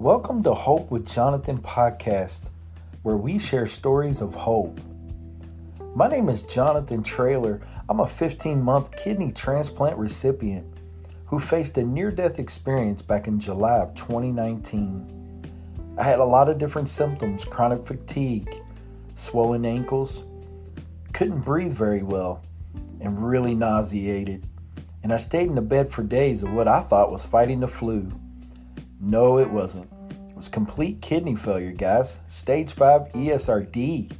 Welcome to Hope with Jonathan podcast, where we share stories of hope. My name is Jonathan Traylor. I'm a 15-month kidney transplant recipient who faced a near-death experience back in July of 2019. I had a lot of different symptoms: chronic fatigue, swollen ankles, couldn't breathe very well, and really nauseated. And I stayed in the bed for days of what I thought was fighting the flu. No, it wasn't. It was complete kidney failure, guys. Stage 5 ESRD.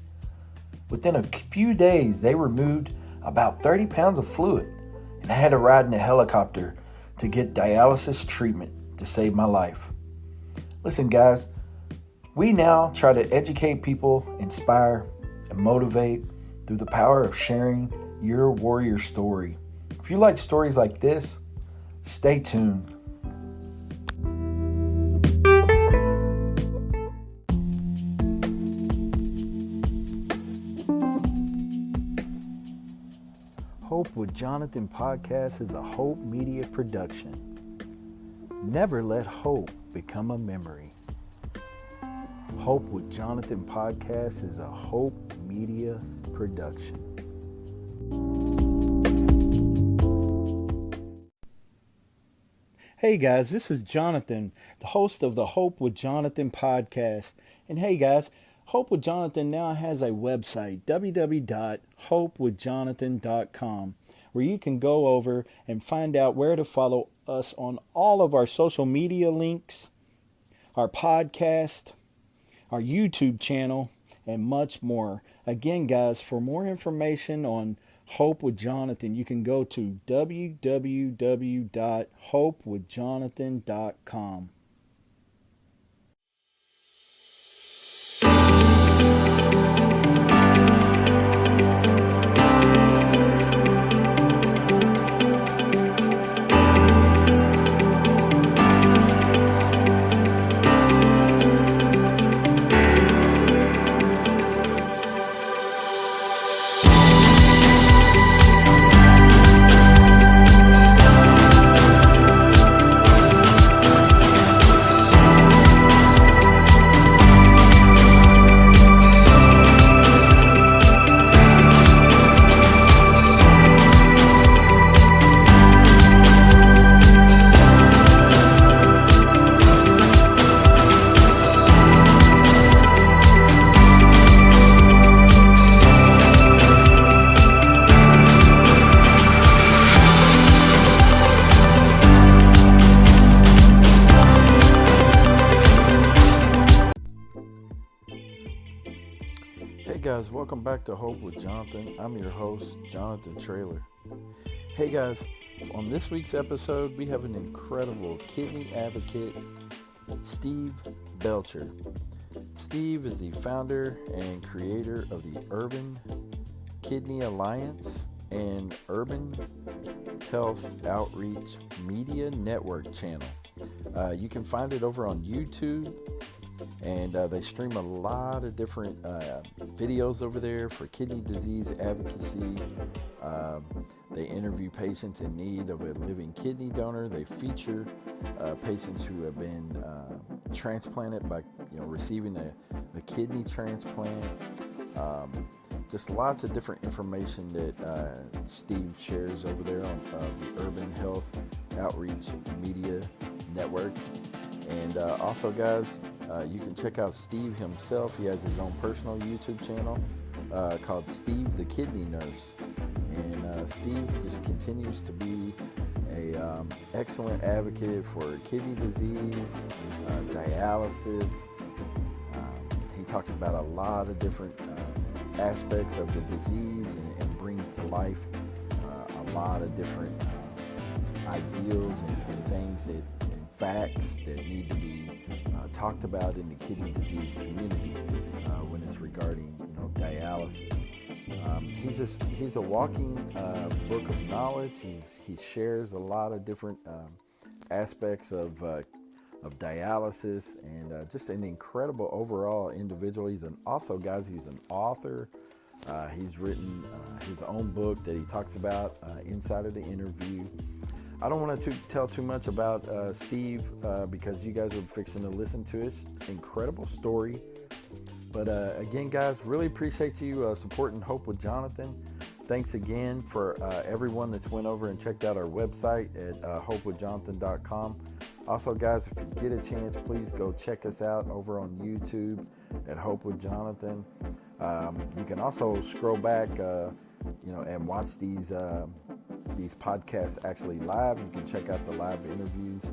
Within a few days, they removed about 30 pounds of fluid, and I had to ride in a helicopter to get dialysis treatment to save my life. Listen, guys, we now try to educate people, inspire, and motivate through the power of sharing your warrior story. If you like stories like this, stay tuned. Hope with Jonathan podcast is a Hope Media production. Never let hope become a memory. Hope with Jonathan podcast is a Hope Media production. Hey guys, this is Jonathan, the host of the Hope with Jonathan podcast. And hey guys, Hope with Jonathan now has a website, www.hopewithjonathan.com, where you can go over and find out where to follow us on all of our social media links, our podcast, our YouTube channel, and much more. Again, guys, for more information on Hope with Jonathan, you can go to www.hopewithjonathan.com. Hey guys, welcome back to Hope with Jonathan. I'm your host, Jonathan Traylor. Hey guys, on this week's episode, we have an incredible kidney advocate, Steve Belcher. Steve is the founder and creator of the Urban Kidney Alliance and Urban Health Outreach Media Network channel. You can find it over on YouTube. And they stream a lot of different videos over there for kidney disease advocacy. They interview patients in need of a living kidney donor. They feature patients who have been transplanted by receiving a kidney transplant. Just lots of different information that Steve shares over there on the Urban Health Outreach Media Network. And also, guys, you can check out Steve himself. He has his own personal YouTube channel called Steve the Kidney Nurse. And Steve just continues to be a excellent advocate for kidney disease, dialysis. He talks about a lot of different aspects of the disease and brings to life a lot of different ideals and things and facts that need to be talked about in the kidney disease community when it's regarding dialysis. He's a walking book of knowledge. He shares a lot of different aspects of dialysis and just an incredible overall individual. He's an author. He's written his own book that he talks about inside of the interview. I don't want to tell too much about Steve because you guys are fixing to listen to his incredible story. But again, guys, really appreciate you supporting Hope with Jonathan. Thanks again for everyone that's went over and checked out our website at hopewithjonathan.com. Also, guys, if you get a chance, please go check us out over on YouTube at Hope with Jonathan. You can also scroll back, and watch these podcasts actually live. You can check out the live interviews.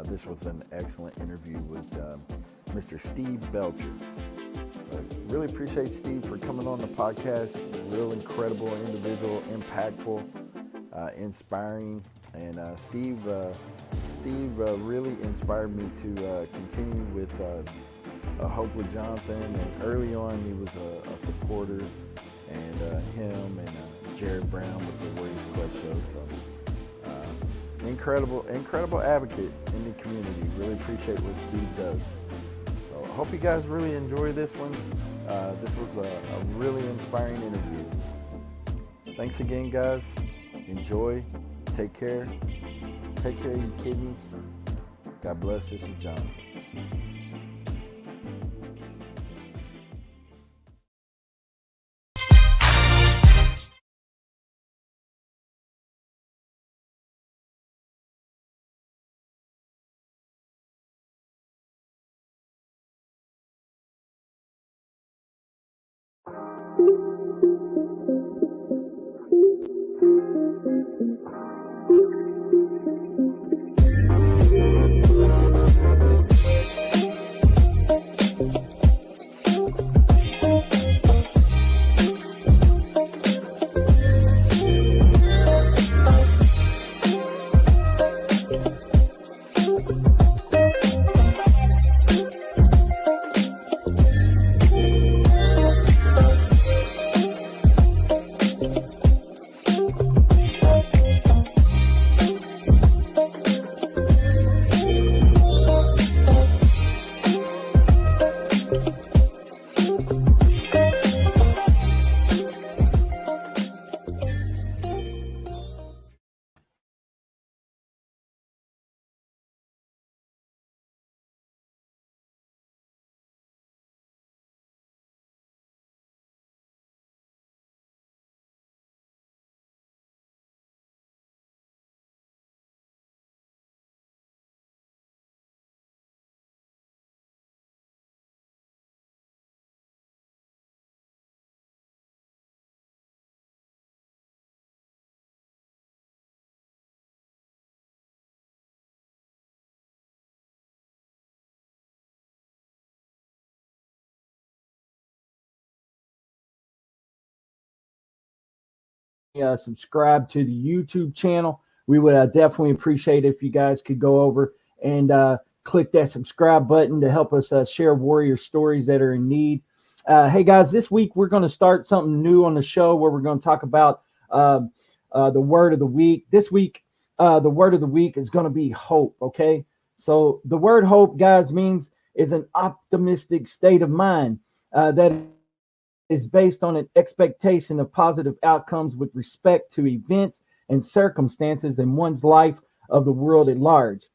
This was an excellent interview with Mr. Steve Belcher. So really appreciate Steve for coming on the podcast. Real incredible individual, impactful, inspiring, and Steve really inspired me to continue with Hope with Jonathan. And early on, he was a supporter, and him and Jared Brown with the Warriors Quest show. So incredible advocate in the community. Really appreciate what Steve does. So I hope you guys really enjoy this one. This was a really inspiring interview. Thanks again, guys. Enjoy. Take care. Take care of your kidneys. God bless. This is Jonathan. Subscribe to the YouTube channel. We would definitely appreciate it if you guys could go over and click that subscribe button to help us share warrior stories that are in need. Hey guys, this week we're going to start something new on the show where we're going to talk about the word of the week. This week, the word of the week is going to be hope. Okay, so the word hope, guys, means is an optimistic state of mind that is based on an expectation of positive outcomes with respect to events and circumstances in one's life of the world at large.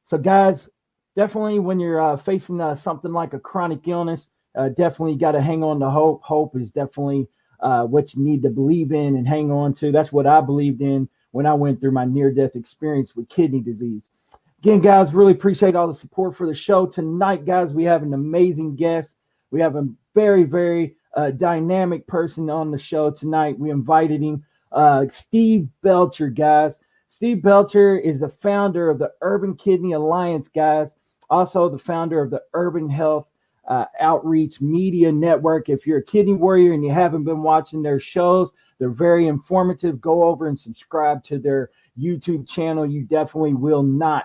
So guys, definitely when you're facing something like a chronic illness, definitely got to hang on to hope. Hope is definitely what you need to believe in and hang on to. That's what I believed in when I went through my near-death experience with kidney disease. Again, guys, really appreciate all the support for the show. Tonight, guys, we have an amazing guest. We have a very, very dynamic person on the show tonight. We invited him, Steve Belcher, guys. Steve Belcher is the founder of the Urban Kidney Alliance, guys. Also the founder of the Urban Health Outreach Media Network. If you're a kidney warrior and you haven't been watching their shows, they're very informative. Go over and subscribe to their YouTube channel. You definitely will not.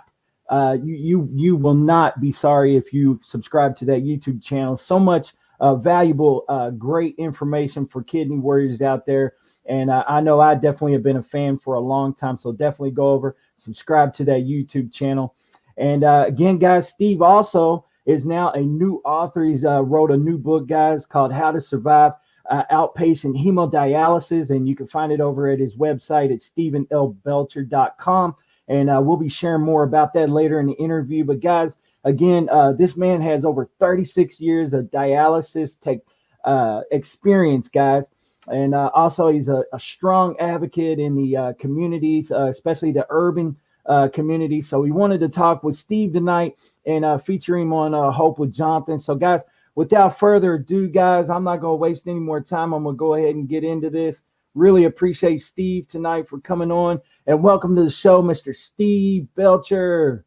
You will not be sorry if you subscribe to that YouTube channel. So much valuable, great information for kidney warriors out there. And I know I definitely have been a fan for a long time. So definitely go over, subscribe to that YouTube channel. And again, guys, Steve also is now a new author. He's wrote a new book, guys, called How to Survive Outpatient Hemodialysis. And you can find it over at his website at stephenlbelcher.com. and we'll be sharing more about that later in the interview. But guys, again, this man has over 36 years of dialysis experience, guys. And also, he's a strong advocate in the communities, especially the urban community. So we wanted to talk with Steve tonight and feature him on Hope with Jonathan. So, guys, without further ado, guys, I'm not going to waste any more time. I'm going to go ahead and get into this. Really appreciate Steve tonight for coming on. And welcome to the show, Mr. Steve Belcher.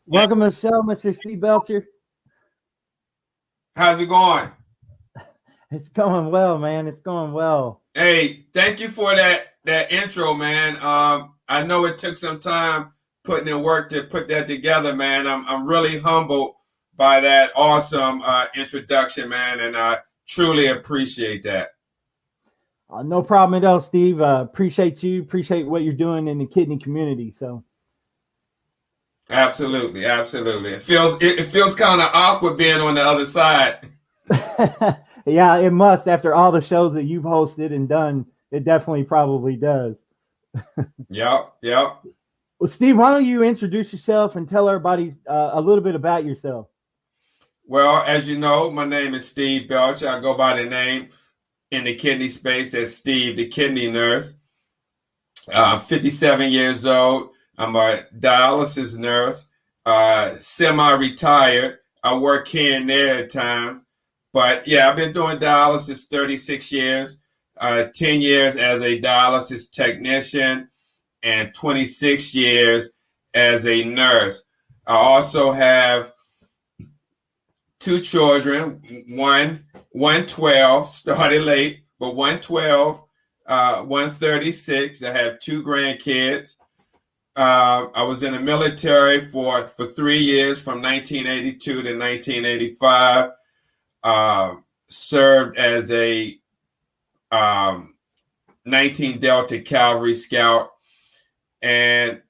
Welcome to the show, Mr. Steve Belcher. How's it going? It's going well, man. It's going well. Hey, thank you for that intro, man. I know it took some time putting in work to put that together, man. I'm really humbled by that awesome introduction, man, and I truly appreciate that. No problem at all, Steve. Appreciate you. Appreciate what you're doing in the kidney community. So. Absolutely. It feels kind of awkward being on the other side. Yeah, it must. After all the shows that you've hosted and done, it definitely probably does. Yep. Well, Steve, why don't you introduce yourself and tell everybody a little bit about yourself? Well, as you know, my name is Steve Belcher. I go by the name in the kidney space as Steve, the kidney nurse. I'm 57 years old. I'm a dialysis nurse, semi-retired. I work here and there at times. But, yeah, I've been doing dialysis 36 years, 10 years as a dialysis technician, and 26 years as a nurse. I also have two children, one 12, started late, but one 12, one 36. I have two grandkids. I was in the military for 3 years, from 1982 to 1985. Served as a 19 Delta Cavalry Scout, and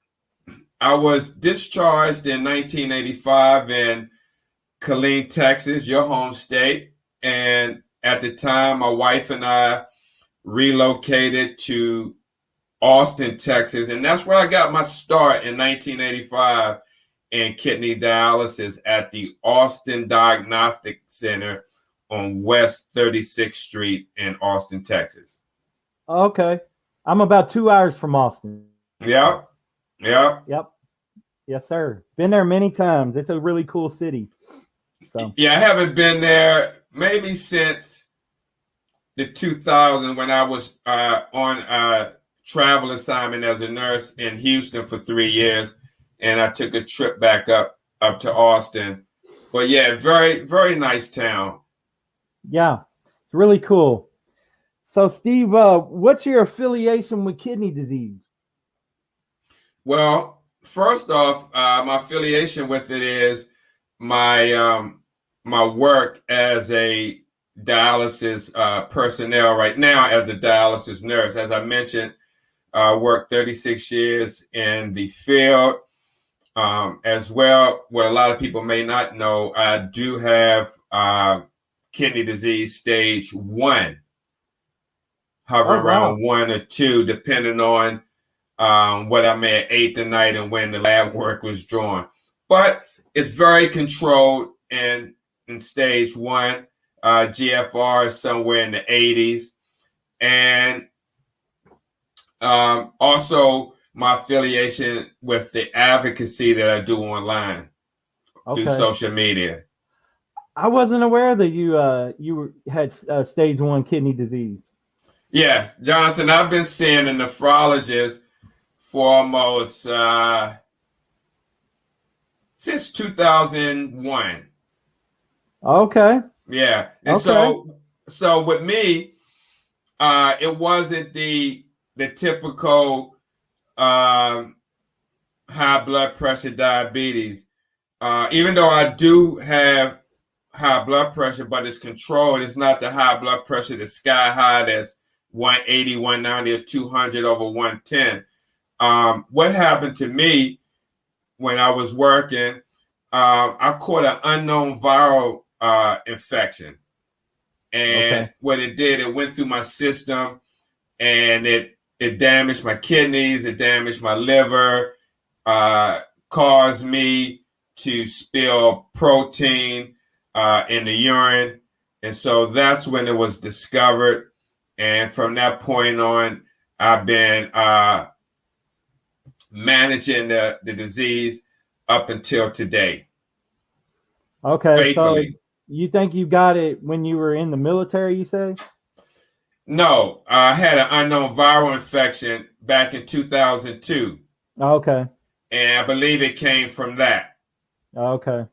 I was discharged in 1985 in Killeen, Texas, your home state. And at the time, my wife and I relocated to Austin, Texas, and that's where I got my start in 1985 in kidney dialysis at the Austin Diagnostic Center on West 36th Street in Austin, Texas. Okay. I'm about 2 hours from Austin. Yep. Yes, sir. Been there many times. It's a really cool city. So. Yeah, I haven't been there maybe since the 2000 when I was on travel assignment as a nurse in Houston for 3 years, and I took a trip back up to Austin. But yeah, very, very nice town. Yeah, it's really cool. So Steve, what's your affiliation with kidney disease? Well, first off, my affiliation with it is my my work as a dialysis personnel right now as a dialysis nurse. As I mentioned, I worked 36 years in the field. As well, what a lot of people may not know, I do have kidney disease stage 1, hovering around 1 or 2, depending on what I may have ate the night and when the lab work was drawn. But it's very controlled in stage 1. GFR is somewhere in the 80s. And also my affiliation with the advocacy that I do online through social media. I wasn't aware that you had stage 1 kidney disease. Yes, Jonathan, I've been seeing a nephrologist for almost since 2001. Okay. Yeah, and Okay. so with me, it wasn't the typical high blood pressure, diabetes. Even though I do have high blood pressure, but it's controlled. It's not the high blood pressure that's sky high, that's 180, 190, or 200 over 110. What happened to me when I was working, I caught an unknown viral infection. And what it did, it went through my system, and it damaged my kidneys, it damaged my liver, caused me to spill protein in the urine. And so that's when it was discovered. And from that point on, I've been managing the disease up until today. Okay. Faithfully. So you think you got it when you were in the military, you say? No, I had an unknown viral infection back in 2002. Okay. And I believe it came from that. Okay.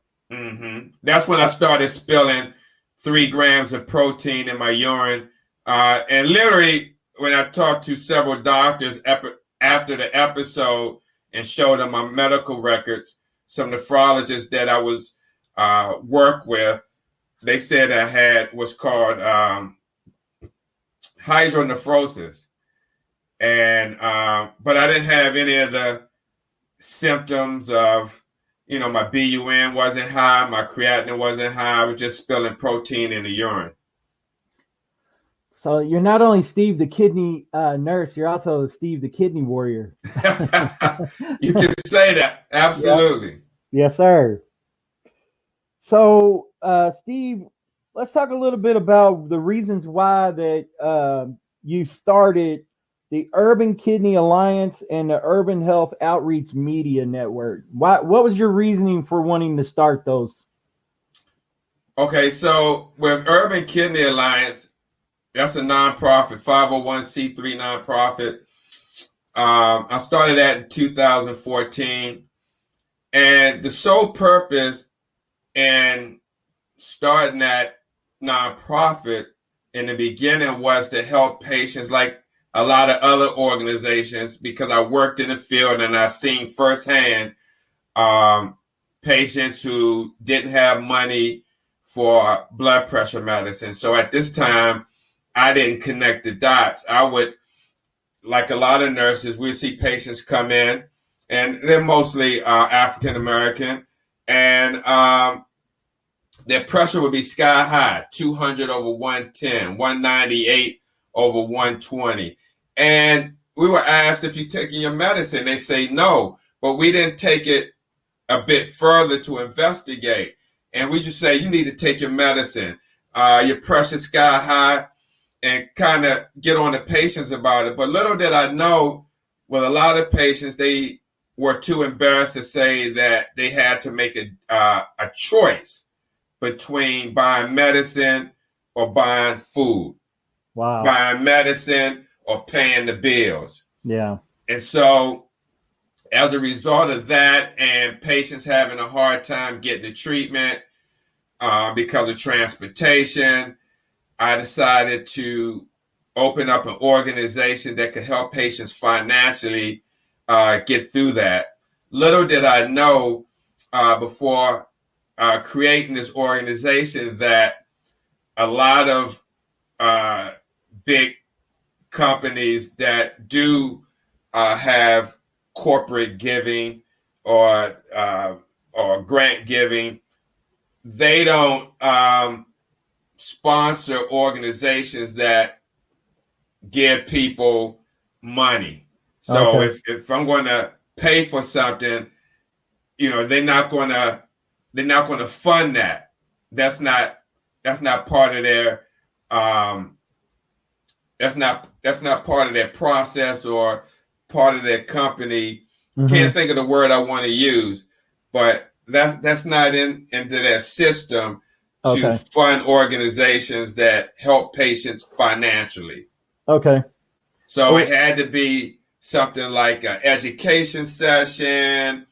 That's when I started spilling 3 grams of protein in my urine. And literally, when I talked to several doctors after the episode and showed them my medical records, some nephrologists that I was work with, they said I had what's called hydronephrosis. And but I didn't have any of the symptoms of, my BUN wasn't high, my creatinine wasn't high. I was just spilling protein in the urine. So you're not only Steve the kidney nurse, you're also Steve the kidney warrior. You can say that. Absolutely. Yep. Yes, sir. So, Steve, let's talk a little bit about the reasons why that you started the Urban Kidney Alliance and the Urban Health Outreach Media Network. What was your reasoning for wanting to start those? Okay, so with Urban Kidney Alliance, that's a nonprofit, 501c3 nonprofit. I started that in 2014. And the sole purpose in starting that nonprofit in the beginning was to help patients like a lot of other organizations, because I worked in the field and I seen firsthand patients who didn't have money for blood pressure medicine. So at this time, I didn't connect the dots. I would, like a lot of nurses, we'd see patients come in, and they're mostly African American, and their pressure would be sky high, 200 over 110, 198 over 120. And we were asked, if you're taking your medicine, they say no, but we didn't take it a bit further to investigate. And we just say, you need to take your medicine. Your pressure sky high, and kind of get on the patients about it. But little did I know, with a lot of patients, they were too embarrassed to say that they had to make a choice between buying medicine or buying food. Wow. Buying medicine or paying the bills. Yeah. And so as a result of that, and patients having a hard time getting the treatment because of transportation, I decided to open up an organization that could help patients financially get through that. Little did I know before creating this organization that a lot of big companies that do have corporate giving or grant giving, they don't sponsor organizations that give people money. So if I'm going to pay for something, they're not going to fund that. That's not part of their that's not part of their process or part of their company. Can't think of the word I want to use, but that's not into their system to Okay. fund organizations that help patients financially. Okay. So it had to be something like an education session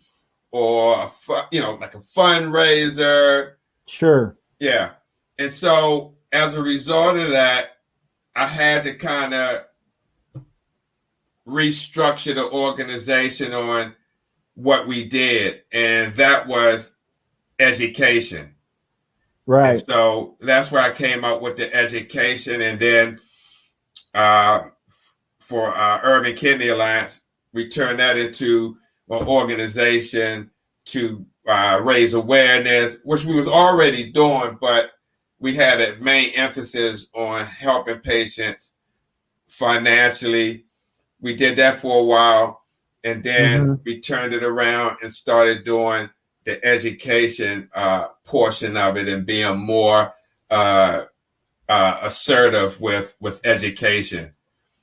or like a fundraiser. Sure. Yeah. And so as a result of that, I had to kind of restructure the organization on what we did, and that was education. Right. And so that's where I came up with the education, and then for Urban Kidney Alliance, we turned that into an organization to raise awareness, which we was already doing, but we had a main emphasis on helping patients financially. We did that for a while, and then we turned it around and started doing the education portion of it and being more assertive with education.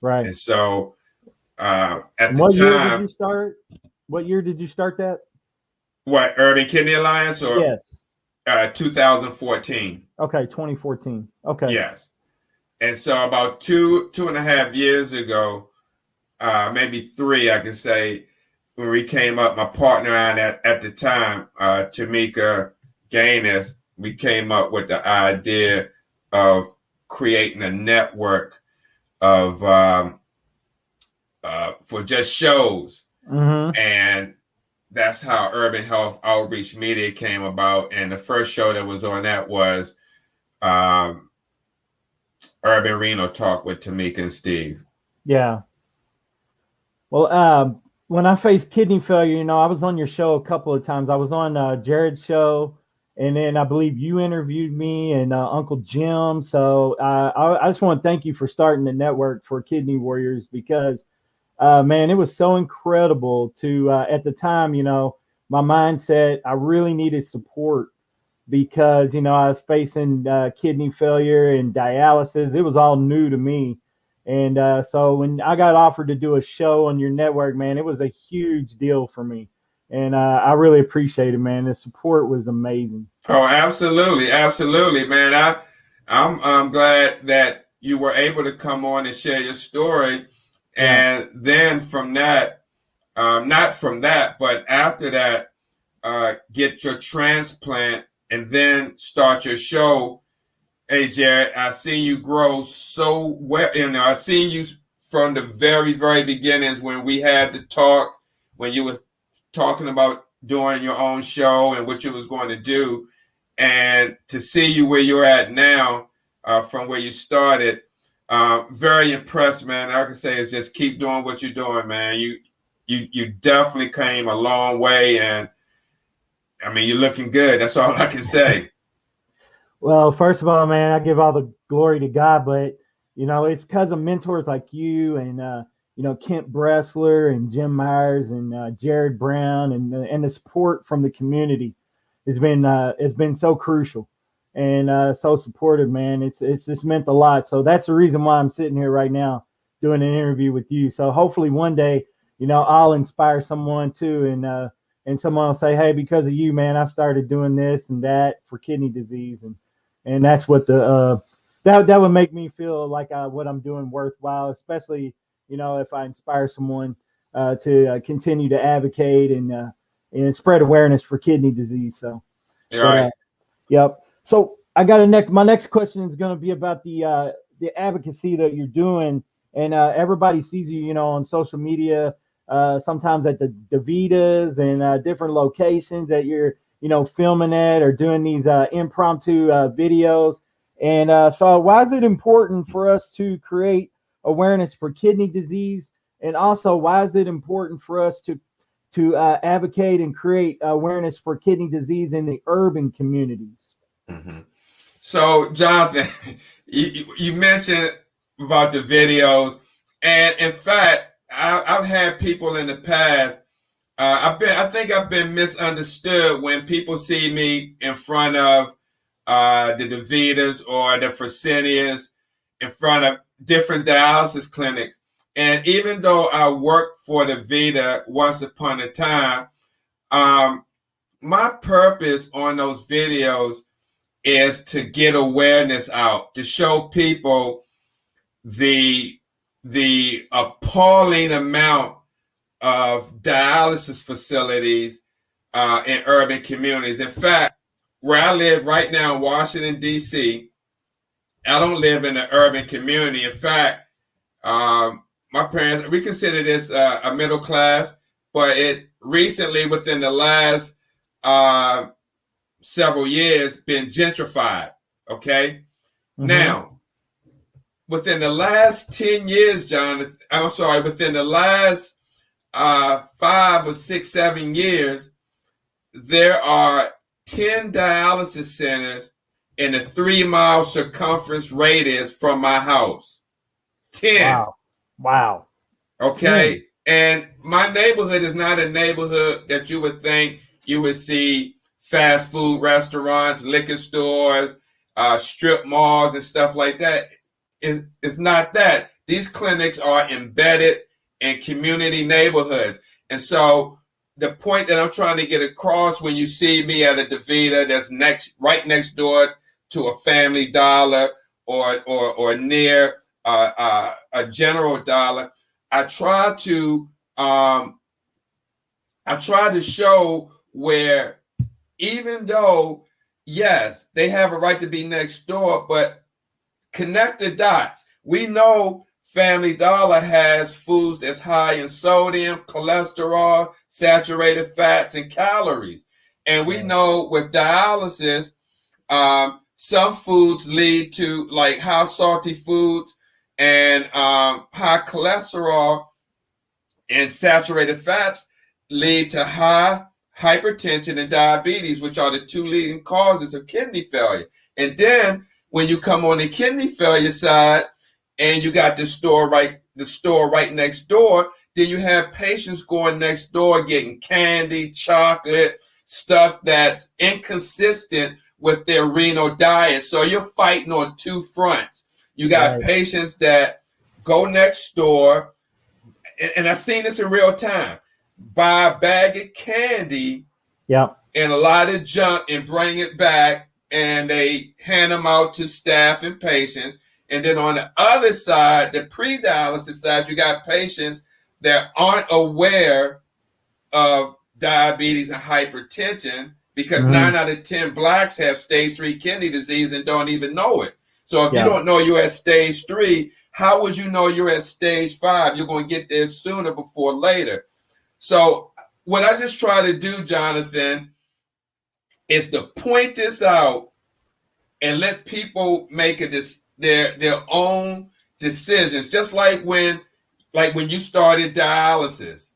Right. And so at and the what time, year did you start? What year did you start that? What, Urban Kidney Alliance, or Yes. 2014? Okay, 2014. Okay. Yes. And so about two and a half years ago, maybe three, I can say, when we came up, my partner and at the time, Tamika Gaines, we came up with the idea of creating a network of for just shows. And that's how Urban Health Outreach Media came about. And the first show that was on that was Urban Renal Talk with Tamika and Steve. Yeah. Well, when I faced kidney failure, I was on your show a couple of times. I was on Jared's show, and then I believe you interviewed me and Uncle Jim. So I just want to thank you for starting the network for Kidney Warriors, because, man, it was so incredible to, at the time, my mindset, I really needed support because, I was facing kidney failure and dialysis. It was all new to me. And so when I got offered to do a show on your network, man, it was a huge deal for me. And I really appreciate it, man. The support was amazing. Oh, absolutely. Absolutely, man. I'm glad that you were able to come on and share your story. And then from that, not from that, but after that, get your transplant and then start your show. Hey, Jared, I've seen you grow so well. I've seen you from the very, very beginnings when we had the talk, when you was talking about doing your own show and what you was going to do. And to see you where you're at now, from where you started, very impressed, man. All I can say is just keep doing what you're doing, man. You definitely came a long way, and I mean, you're looking good. That's all I can say. Well, first of all, man, I give all the glory to God, but, it's because of mentors like you and, Kent Bressler and Jim Myers and Jared Brown and the support from the community has been so crucial and so supportive, man. It's just meant a lot. So that's the reason why I'm sitting here right now doing an interview with you. So hopefully one day, I'll inspire someone too. And someone will say, hey, because of you, man, I started doing this and that for kidney disease. And that's what that would make me feel like what I'm doing worthwhile, especially, if I inspire someone to continue to advocate and spread awareness for kidney disease. So, yep. So I got my next question is going to be about the advocacy that you're doing, and everybody sees you, on social media, sometimes at the Vitas and different locations that you're, filming at or doing these impromptu videos. And so why is it important for us to create awareness for kidney disease? And also, why is it important for us to advocate and create awareness for kidney disease in the urban communities? Mm-hmm. So, Jonathan, you mentioned about the videos, and in fact, I've had people in the past. I think I've been misunderstood when people see me in front of the DaVitas or the Fresenius, in front of different dialysis clinics. And even though I worked for DaVita once upon a time, my purpose on those videos is to get awareness out, to show people the appalling amount of dialysis facilities in urban communities. In fact, where I live right now in Washington, D.C., I don't live in an urban community. In fact, my parents, we consider this a middle class, but it recently, within the last several years, been gentrified. Okay. Mm-hmm. Now, within the last 10 years, John, I'm sorry, within the last 5 or 6, 7 years, there are 10 dialysis centers in a 3-mile circumference radius from my house. 10. Wow. Okay. 10. And my neighborhood is not a neighborhood that you would think you would see fast food restaurants, liquor stores, strip malls, and stuff like that. It's not that. These clinics are embedded in community neighborhoods. And so the point that I'm trying to get across, when you see me at a DaVita that's right next door to a Family Dollar or near a General Dollar, I try to show where, even though, yes, they have a right to be next door, but connect the dots. We know Family Dollar has foods that's high in sodium, cholesterol, saturated fats, and calories. And we know with dialysis, some foods lead to, like, high salty foods and high cholesterol and saturated fats lead to high hypertension and diabetes, which are the 2 leading causes of kidney failure. And then when you come on the kidney failure side and you got the store right next door, then you have patients going next door getting candy, chocolate, stuff that's inconsistent with their renal diet. So you're fighting on 2 fronts. You got patients that go next door, and I've seen this in real time, buy a bag of candy and a lot of junk and bring it back, and they hand them out to staff and patients. And then on the other side, the pre-dialysis side, you got patients that aren't aware of diabetes and hypertension, because 9 out of 10 blacks have stage 3 kidney disease and don't even know it. So if you don't know you're at stage 3, how would you know you're at stage 5? You're going to get there sooner before later. So what I just try to do, Jonathan, is to point this out and let people make their own decisions. Just like when you started dialysis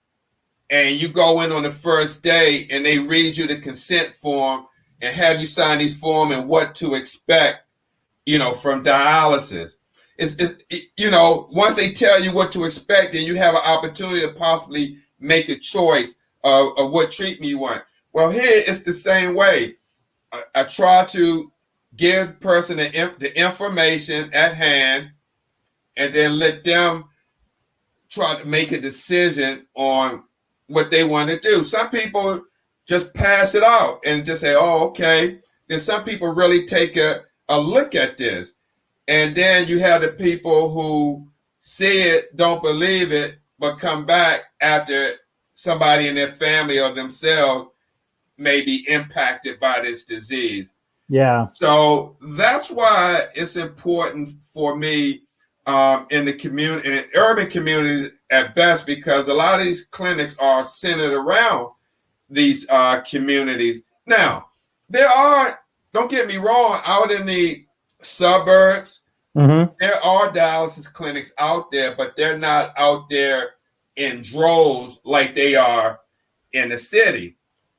and you go in on the first day and they read you the consent form and have you sign these forms and what to expect, from dialysis. Once they tell you what to expect, then you have an opportunity to possibly make a choice of what treatment you want. Well, here it's the same way. I try to give the person the information at hand and then let them try to make a decision on what they want to do. Some people just pass it out and just say, oh, okay. Then some people really take a look at this. And then you have the people who see it, don't believe it, but come back after somebody in their family or themselves may be impacted by this disease. Yeah. So that's why it's important for me in the community, in urban communities at best, because a lot of these clinics are centered around these communities. Now, there are, don't get me wrong, out in the suburbs, there are dialysis clinics out there, but they're not out there in droves like they are in the city.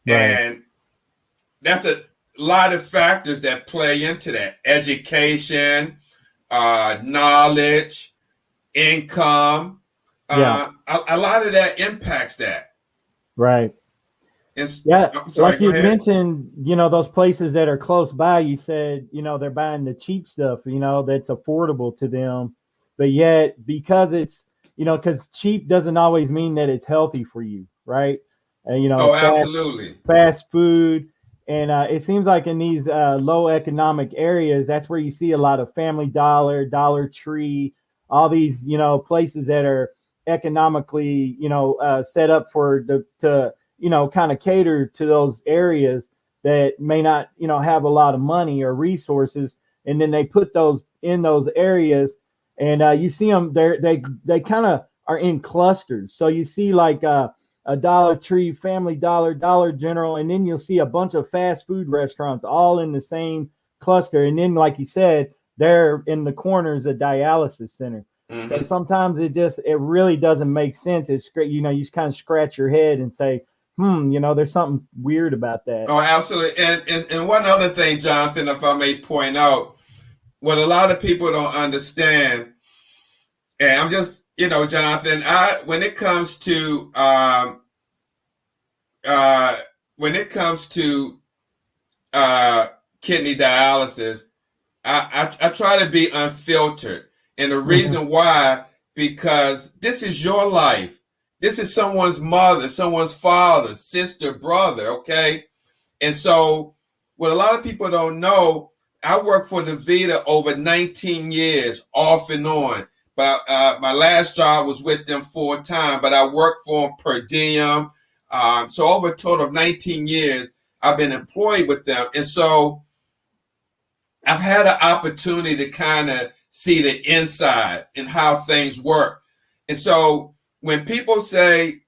Right. And that's a lot of factors that play into that: education, knowledge, income. A lot of that impacts that. Right. Sorry, like you mentioned, those places that are close by, you said, they're buying the cheap stuff, that's affordable to them. But yet, because it's, because cheap doesn't always mean that it's healthy for you, right? Absolutely. Fast food, And it seems like in these low economic areas, that's where you see a lot of Family Dollar, Dollar Tree, all these, places that are economically, set up to kind of cater to those areas that may not, have a lot of money or resources. And then they put those in those areas, and you see them there. They kind of are in clusters. So you see like a Dollar Tree, Family Dollar, Dollar General, and then you'll see a bunch of fast food restaurants all in the same cluster. And then, like you said, there in the corners a dialysis center. Mm-hmm. So sometimes it really doesn't make sense. It's great, you just kind of scratch your head and say, there's something weird about that. Oh, absolutely. And one other thing, Jonathan, if I may point out, what a lot of people don't understand, and I'm just, Jonathan, when it comes to kidney dialysis, I try to be unfiltered. And the reason why, because this is your life. This is someone's mother, someone's father, sister, brother, okay? And so what a lot of people don't know, I worked for DaVita over 19 years, off and on. But my last job was with them full time, but I worked for them per diem. So over a total of 19 years, I've been employed with them. And so I've had an opportunity to kind of see the insides and how things work. And so when people say,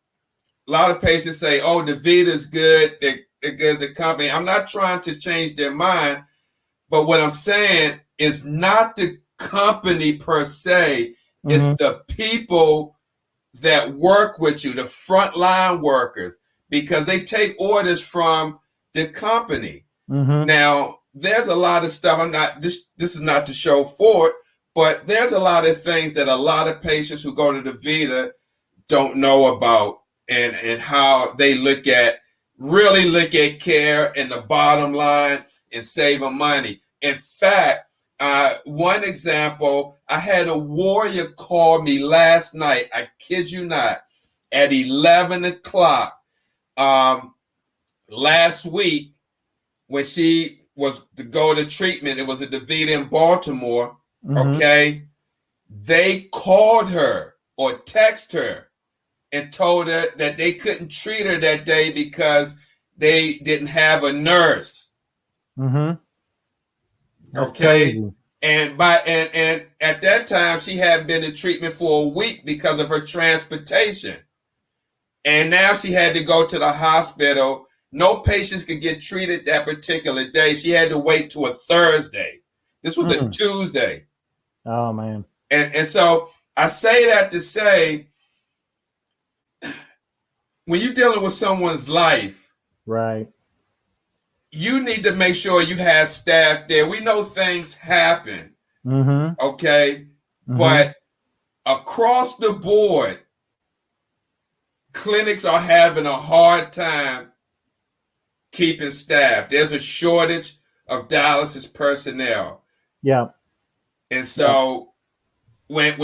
a lot of patients say, oh, DaVita is good, they're good as a company. I'm not trying to change their mind, but what I'm saying is not the company per se, it's the people that work with you, the frontline workers, because they take orders from the company. Now, there's a lot of stuff, this is not to show for it, but there's a lot of things that a lot of patients who go to DaVita don't know about, and how they really look at care and the bottom line and saving money. In fact, one example, I had a warrior call me last night, I kid you not, at 11 o'clock last week when she was to go to treatment. It was a DaVita in Baltimore, okay? They called her or text her and told her that they couldn't treat her that day because they didn't have a nurse. That's okay. Crazy. And at that time she hadn't been in treatment for a week because of her transportation. And now she had to go to the hospital. No patients could get treated that particular day. She had to wait to a Thursday. This was a Tuesday. Oh man. And so I say that to say, when you're dealing with someone's life, right, you need to make sure you have staff there. We know things happen, okay? But across the board, clinics are having a hard time keeping staff. There's a shortage of dialysis personnel. Yeah. And so when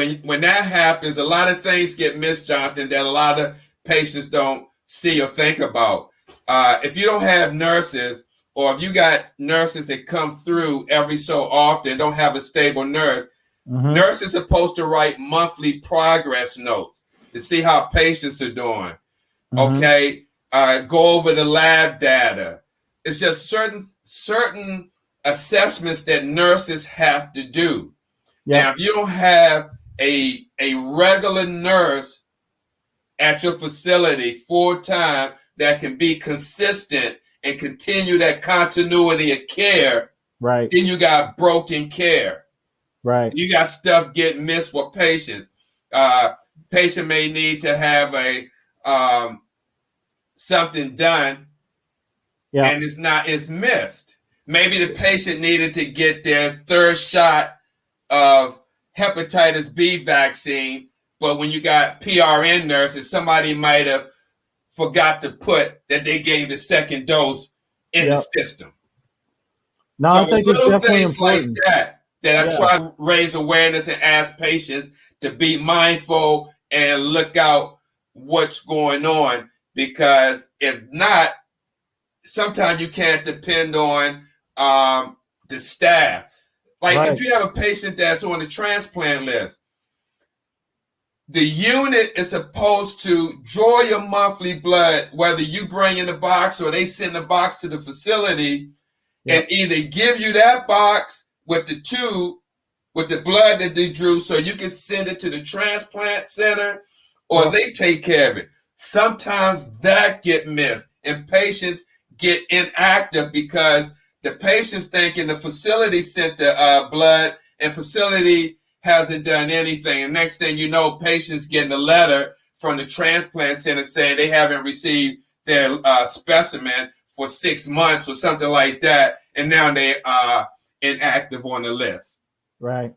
that happens, a lot of things get missed, Jonathan, that a lot of patients don't see or think about. If you don't have nurses, or if you got nurses that come through every so often, don't have a stable nurse, nurses are supposed to write monthly progress notes to see how patients are doing. Okay, go over the lab data. It's just certain assessments that nurses have to do. Now, if you don't have a regular nurse at your facility full time that can be consistent and continue that continuity of care, right, then you got broken care. Right. You got stuff getting missed with patients. Patient may need to have a something done, and it's missed. Maybe the patient needed to get their third shot of hepatitis B vaccine, but when you got PRN nurses, somebody might have forgot to put that they gave the second dose in the system. No, I think it's definitely important. Like that I try to raise awareness and ask patients to be mindful and look out what's going on, because if not, sometimes you can't depend on the staff. Like Right. if you have a patient that's on the transplant list, the unit is supposed to draw your monthly blood, whether you bring in the box or they send the box to the facility, and either give you that box with the tube, with the blood that they drew, so you can send it to the transplant center, or they take care of it. Sometimes that get missed, and patients get inactive because the patient's thinking the facility sent the blood, and facility hasn't done anything. And next thing you know, patients getting a letter from the transplant center saying they haven't received their specimen for 6 months or something like that, and now they are inactive on the list. Right.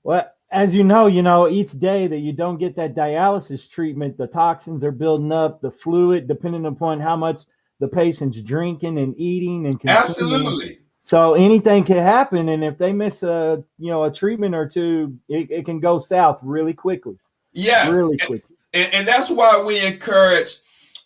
Well, as you know, each day that you don't get that dialysis treatment, the toxins are building up, the fluid, depending upon how much the patient's drinking and eating and consuming. Absolutely. So anything can happen, and if they miss a treatment or two, it can go south really quickly. Yes, really quickly. And that's why we encourage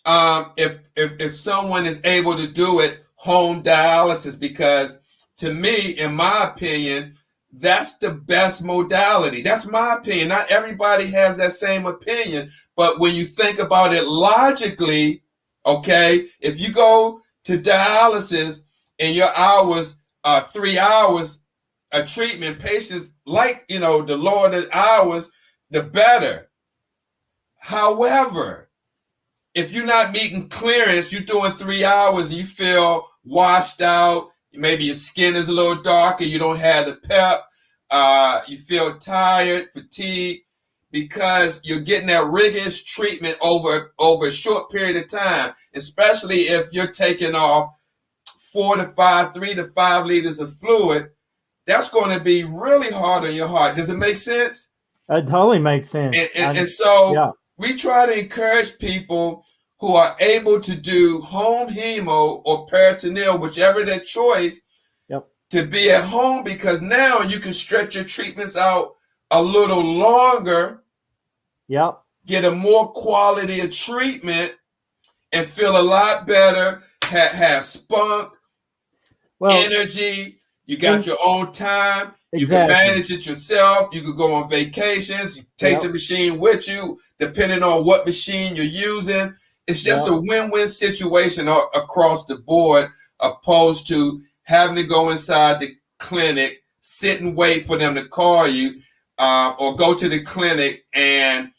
if someone is able to do it, home dialysis, because to me, in my opinion, that's the best modality. That's my opinion. Not everybody has that same opinion, but when you think about it logically, okay, if you go to dialysis and your hours are 3 hours of treatment, patients like, the lower the hours, the better. However, if you're not meeting clearance, you're doing 3 hours and you feel washed out, maybe your skin is a little darker, you don't have the pep, you feel tired, fatigued, because you're getting that rigorous treatment over a short period of time, especially if you're taking off 3 to 5 liters of fluid. That's going to be really hard on your heart. Does it make sense? It totally makes sense. And so we try to encourage people who are able to do home hemo or peritoneal, whichever their choice, to be at home, because now you can stretch your treatments out a little longer, get a more quality of treatment, and feel a lot better, have spunk, energy. You got your own time. You can manage it yourself. You could go on vacations. You take the machine with you, depending on what machine you're using. It's just a win-win situation across the board, opposed to having to go inside the clinic, sit and wait for them to call you, or go to the clinic and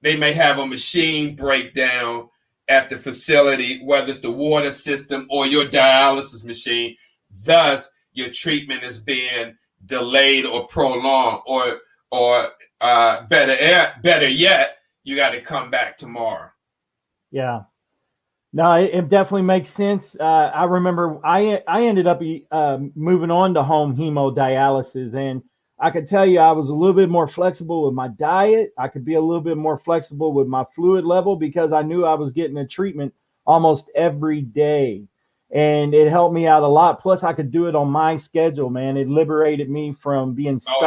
they may have a machine breakdown at the facility, whether it's the water system or your dialysis machine. Thus, your treatment is being delayed or prolonged, or better yet, you got to come back tomorrow. Yeah. No, it definitely makes sense. I remember I ended up moving on to home hemodialysis, and I could tell you I was a little bit more flexible with my diet. I could be a little bit more flexible with my fluid level because I knew I was getting a treatment almost every day, and it helped me out a lot. Plus, I could do it on my schedule, man. It liberated me from being stuck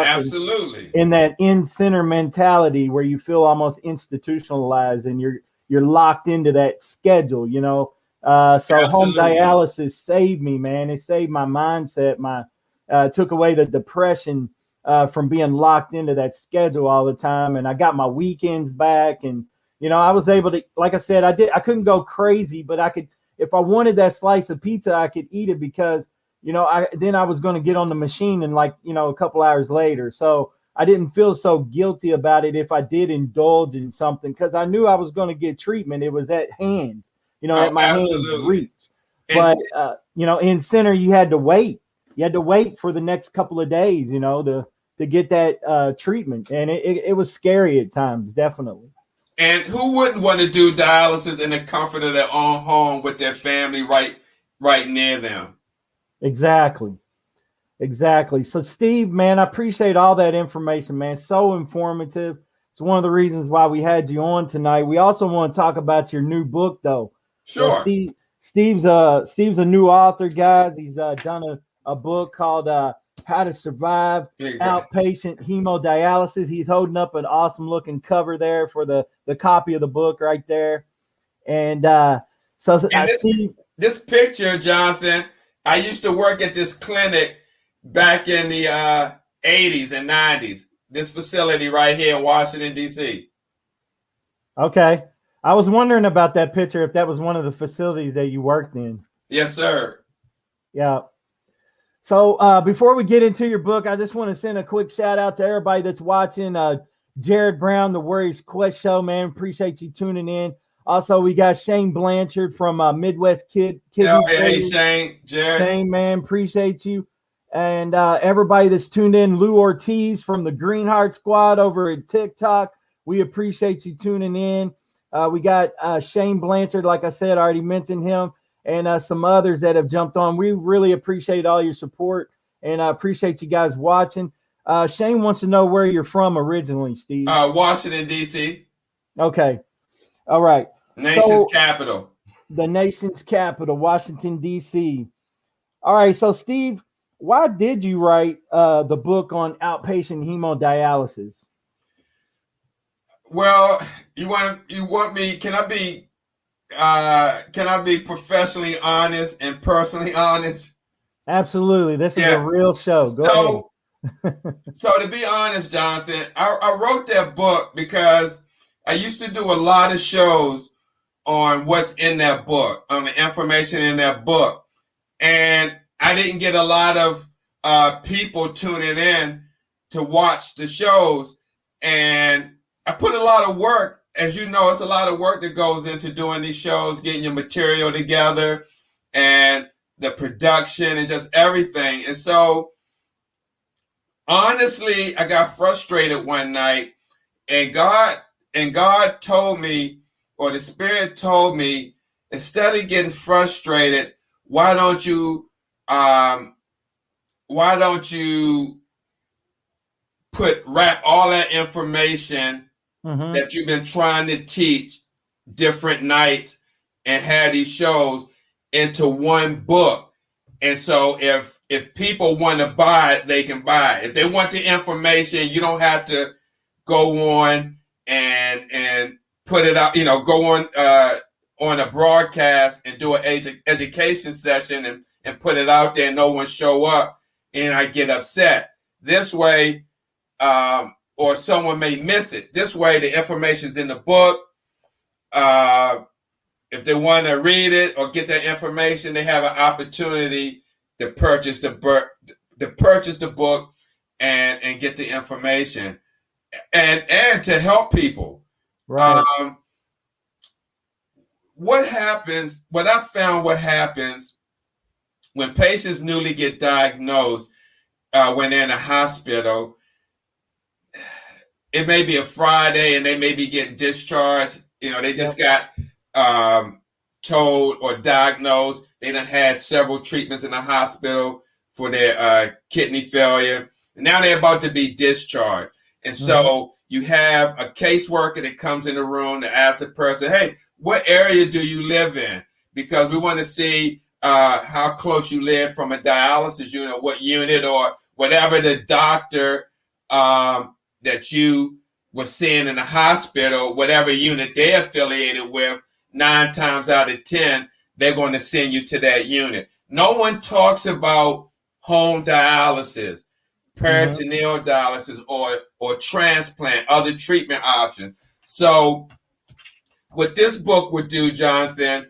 in that in-center mentality where you feel almost institutionalized and you're locked into that schedule, So home dialysis saved me, man. It saved my mindset. Took away the depression from being locked into that schedule all the time. And I got my weekends back, and, I was able to, like I said, I couldn't go crazy, but I could, if I wanted that slice of pizza, I could eat it because, then I was going to get on the machine and a couple hours later. So I didn't feel so guilty about it if I did indulge in something, because I knew I was going to get treatment. It was at hand, at my hands reach. But, in center, you had to wait. You had to wait for the next couple of days, to get that treatment. And it was scary at times, definitely. And who wouldn't want to do dialysis in the comfort of their own home with their family right near them? Exactly. So, Steve, man, I appreciate all that information, man. So informative. It's one of the reasons why we had you on tonight. We also want to talk about your new book, though. Sure. So Steve's a new author, guys. He's done a book called How to Survive Outpatient Hemodialysis. He's holding up an awesome looking cover there for the copy of the book right there. And So And Steve, this picture, Jonathan, I used to work at this clinic back in the 80s and 90s. This facility right here in Washington, D.C. okay. I was wondering about that picture, if that was one of the facilities that you worked in. Yes, sir. Yeah. So before we get into your book, I just want to send a quick shout out to everybody that's watching. Jared Brown, the Warriors Quest Show, man. Appreciate you tuning in. Also, we got Shane Blanchard from Midwest Kid. Hey, Shane, Jared. Shane, man, appreciate you. And everybody that's tuned in, Lou Ortiz from the Greenheart Squad over at TikTok. We appreciate you tuning in. We got Shane Blanchard, like I said, I already mentioned him, and some others that have jumped on. We really appreciate all your support, and I appreciate you guys watching. Shane wants to know where you're from originally, Steve. Washington, D.C. Okay. All right. Nation's capital. The nation's capital, Washington, D.C. All right. So, Steve, why did you write the book on outpatient hemodialysis? Well, you want me? Can I be professionally honest and personally honest? Absolutely. This is a real show. Go ahead. So to be honest, Jonathan, I wrote that book because I used to do a lot of shows on what's in that book, on the information in that book, and I didn't get a lot of people tuning in to watch the shows, and I put a lot of work. As you know, it's a lot of work that goes into doing these shows, getting your material together and the production and just everything. And so, honestly, I got frustrated one night, and God told me, or the Spirit told me, instead of getting frustrated, why don't you wrap all that information that you've been trying to teach different nights and have these shows into one book. And so if people want to buy it, they can buy it. If they want the information, you don't have to go on and put it out, go on a broadcast and do an education session and put it out there and no one show up and I get upset. This way, or someone may miss it. This way, the information's in the book. If they want to read it or get that information, they have an opportunity to purchase the book and get the information and to help people. Right. What I found when patients newly get diagnosed, when they're in a hospital, it may be a Friday and they may be getting discharged. They just got told or diagnosed. They done had several treatments in the hospital for their kidney failure. And now they're about to be discharged. And so you have a caseworker that comes in the room to ask the person, hey, what area do you live in? Because we want to see how close you live from a dialysis unit, what unit or whatever the doctor that you were seeing in the hospital, whatever unit they're affiliated with, 9 times out of 10, they're going to send you to that unit. No one talks about home dialysis, peritoneal dialysis, or transplant, other treatment options. So what this book would do, Jonathan,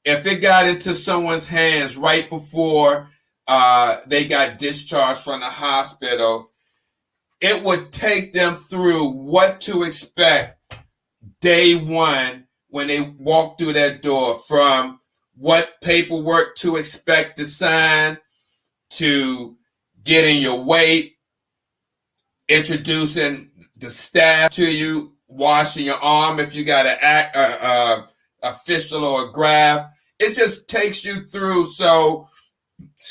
if it got into someone's hands right before they got discharged from the hospital, it would take them through what to expect day one when they walk through that door, from what paperwork to expect to sign, to getting your weight, introducing the staff to you, washing your arm if you got a fistula or a graft. It just takes you through so,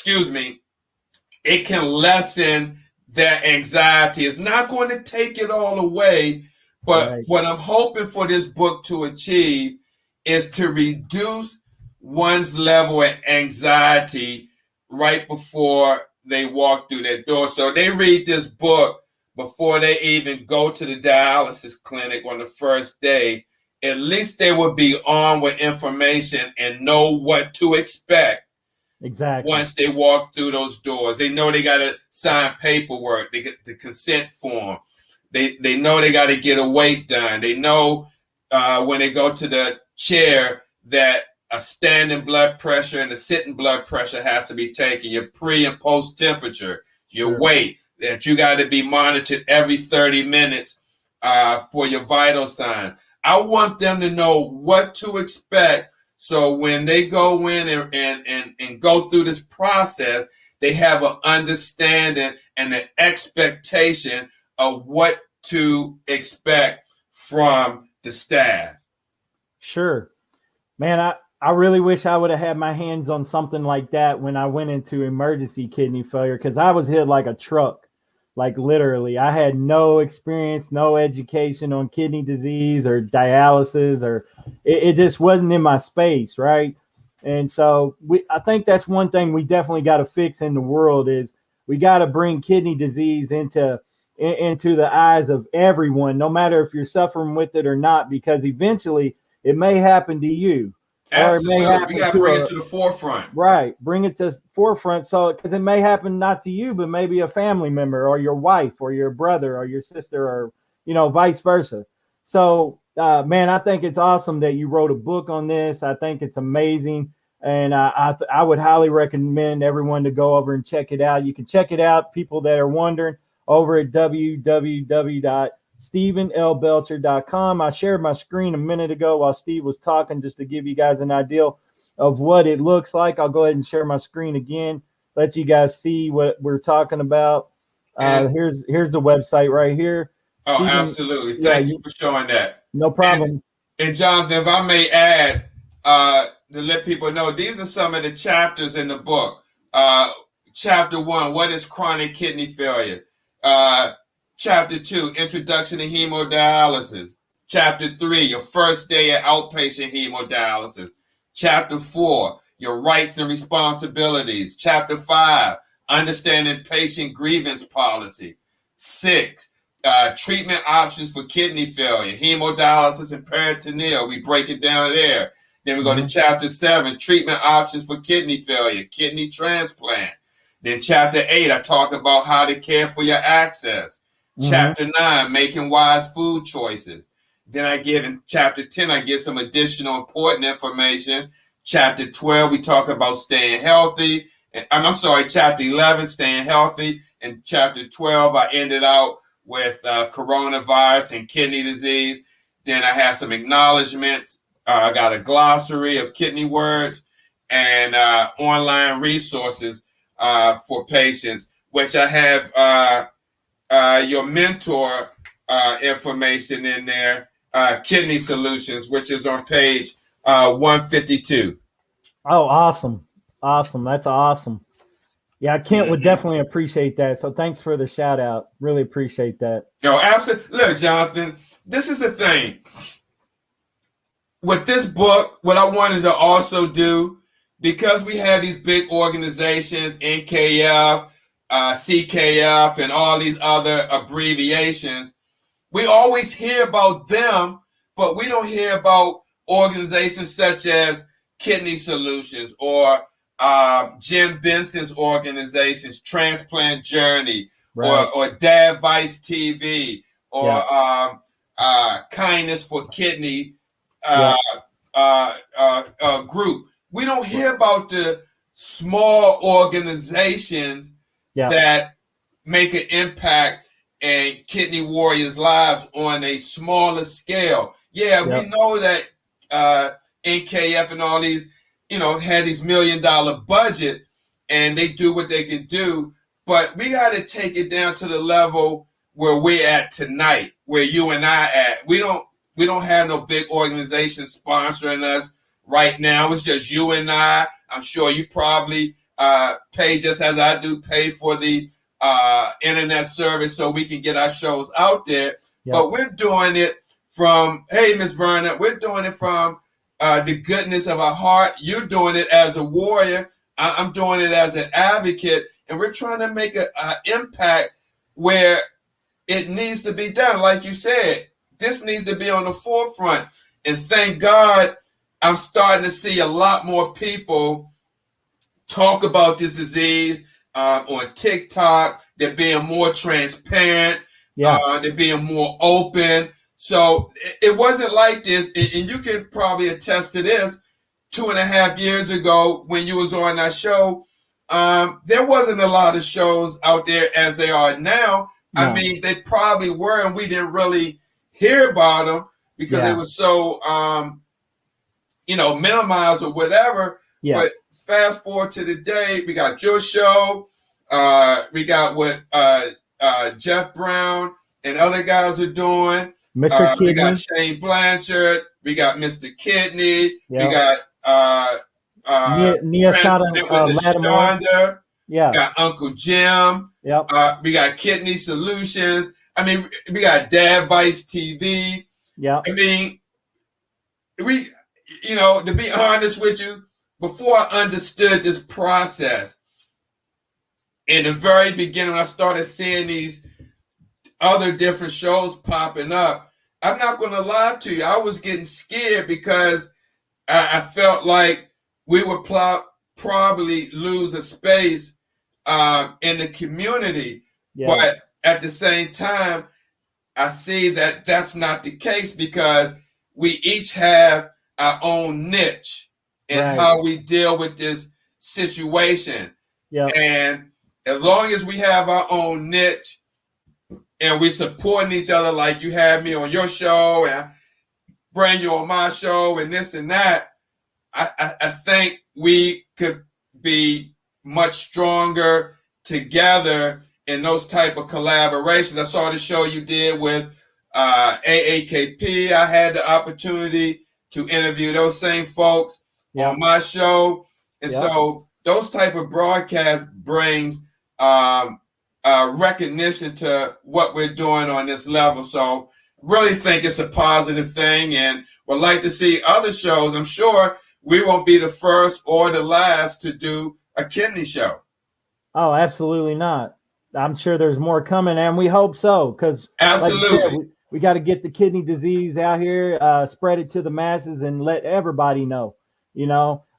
it can lessen that anxiety. It's not going to take it all away, but what I'm hoping for this book to achieve is to reduce one's level of anxiety right before they walk through that door. So they read this book before they even go to the dialysis clinic on the first day, at least they will be armed with information and know what to expect. Exactly. Once they walk through those doors, they know they got to sign paperwork. They get the consent form. They know they got to get a weight done. They know when they go to the chair that a standing blood pressure and a sitting blood pressure has to be taken. Your pre and post temperature, your weight, that you got to be monitored every 30 minutes for your vital signs. I want them to know what to expect. So when they go in and go through this process, they have an understanding and an expectation of what to expect from the staff. Sure. Man, I really wish I would have had my hands on something like that when I went into emergency kidney failure, because I was hit like a truck, like literally. I had no experience, no education on kidney disease or dialysis, or it just wasn't in my space, right? And so I think that's one thing we definitely got to fix in the world is we got to bring kidney disease into the eyes of everyone, no matter if you're suffering with it or not, because eventually it may happen to you. Absolutely. We got to bring it to the forefront. Right. Bring it to the forefront. So, because it may happen not to you, but maybe a family member or your wife or your brother or your sister or, vice versa. So, man, I think it's awesome that you wrote a book on this. I think it's amazing. And I would highly recommend everyone to go over and check it out. You can check it out, people that are wondering, over at www.stevenlbelcher.com. I shared my screen a minute ago while Steve was talking, just to give you guys an idea of what it looks like. I'll go ahead and share my screen again, let you guys see what we're talking about. Here's the website right here. Oh, Steven, absolutely. Thank you for showing that. No problem. And Jonathan, if I may add, to let people know, these are some of the chapters in the book. Chapter 1, what is chronic kidney failure? Chapter 2, introduction to hemodialysis. Chapter 3, your first day at outpatient hemodialysis. Chapter 4, your rights and responsibilities. Chapter 5, understanding patient grievance policy. 6, treatment options for kidney failure, hemodialysis and peritoneal. We break it down there. Then we go to chapter 7, treatment options for kidney failure, kidney transplant. Then chapter 8, I talk about how to care for your access. Chapter 9, making wise food choices. Then I give in chapter 10, I give some additional important information. Chapter 12, we talk about staying healthy. And I'm sorry, chapter 11, staying healthy. And chapter 12, I ended out with coronavirus and kidney disease. Then I have some acknowledgments. I got a glossary of kidney words and online resources for patients, which I have your mentor information in there, Kidney Solutions, which is on page 152. Oh, awesome. Awesome. That's awesome. Yeah, Kent would definitely appreciate that. So thanks for the shout out. Really appreciate that. No, absolutely. Look, Jonathan, this is the thing. With this book, what I wanted to also do, because we have these big organizations, NKF, CKF, and all these other abbreviations, we always hear about them, but we don't hear about organizations such as Kidney Solutions or Jim Benson's organizations, Transplant Journey, right, or Dialysis TV, or Kindness for Kidney group. We don't hear about the small organizations that make an impact in kidney warriors' lives on a smaller scale. We know that NKF and all these, had these $1 million budget and they do what they can do, but we got to take it down to the level where we're at tonight, where you and I at. We don't have no big organization sponsoring us right now. It's just you and I. I'm sure you probably pay just as I do, pay for the internet service so we can get our shows out there. But we're doing it from, hey, Miss Verna, we're doing it from the goodness of our heart. You're doing it as a warrior. I'm doing it as an advocate. And we're trying to make an impact where it needs to be done. Like you said, this needs to be on the forefront. And thank God, I'm starting to see a lot more people talk about this disease on TikTok. They're being more transparent. They're being more open. So it wasn't like this, and you can probably attest to this. 2.5 years ago, when you was on that show, there wasn't a lot of shows out there as they are now. No. I mean, they probably were, and we didn't really hear about them because they were so, minimized or whatever. Yeah. But fast forward to the day, we got your show. We got what Jeff Brown and other guys are doing. Mr. Kidney. We got Shane Blanchard. We got Mr. Kidney. Yep. We got Shonda. Yeah. We got Uncle Jim. Yep. We got Kidney Solutions. I mean, we got Dad Vice TV. Yeah. I mean, to be honest with you, before I understood this process, in the very beginning, when I started seeing these other different shows popping up, I'm not going to lie to you, I was getting scared because I felt like we would probably lose a space in the community. Yeah. But at the same time, I see that that's not the case because we each have our own niche in how we deal with this situation. Yeah. And as long as we have our own niche and we supporting each other, like you have me on your show and I bring you on my show and this and that, I think we could be much stronger together in those type of collaborations. I saw the show you did with AAKP. I had the opportunity to interview those same folks on my show. And so those type of broadcasts brings recognition to what we're doing on this level. So really think it's a positive thing and would like to see other shows. I'm sure we won't be the first or the last to do a kidney show. Oh, absolutely not. I'm sure there's more coming, and we hope so, because absolutely, like said, we got to get the kidney disease out here, spread it to the masses, and let everybody know,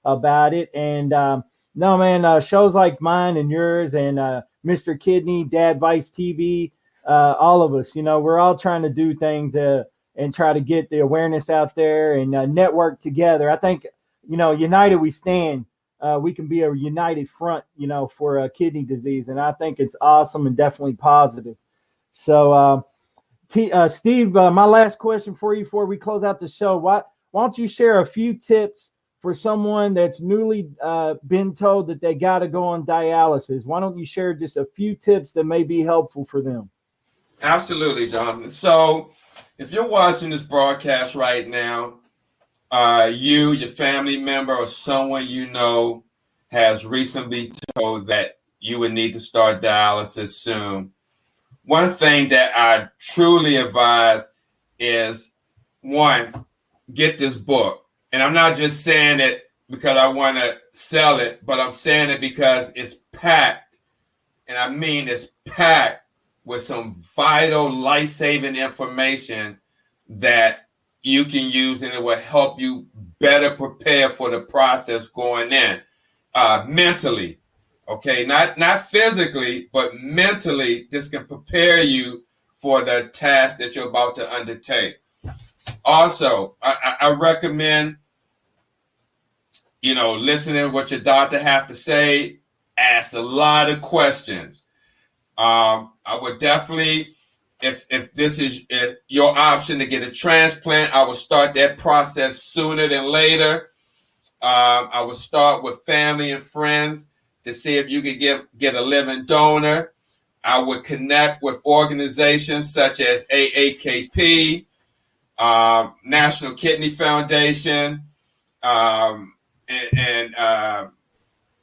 about it. And no, man, shows like mine and yours and Mr. Kidney, Dad Vice TV, all of us, we're all trying to do things and try to get the awareness out there and network together. I think, united we stand. We can be a united front, for kidney disease. And I think it's awesome and definitely positive. So, Steve, my last question for you before we close out the show, why don't you share a few tips for someone that's newly been told that they got to go on dialysis? Why don't you share just a few tips that may be helpful for them? Absolutely, Jonathan. So if you're watching this broadcast right now, your family member or someone has recently told that you would need to start dialysis soon. One thing that I truly advise is, one, get this book. And I'm not just saying it because I want to sell it, but I'm saying it because it's packed. And I mean, it's packed with some vital, life-saving information that you can use, and it will help you better prepare for the process going in mentally. Okay, not physically, but mentally. This can prepare you for the task that you're about to undertake. Also, I recommend, listening to what your doctor have to say. Ask a lot of questions. I would definitely, if this is your option to get a transplant, I would start that process sooner than later. I would start with family and friends to see if you could get a living donor. I would connect with organizations such as AAKP, National Kidney Foundation, and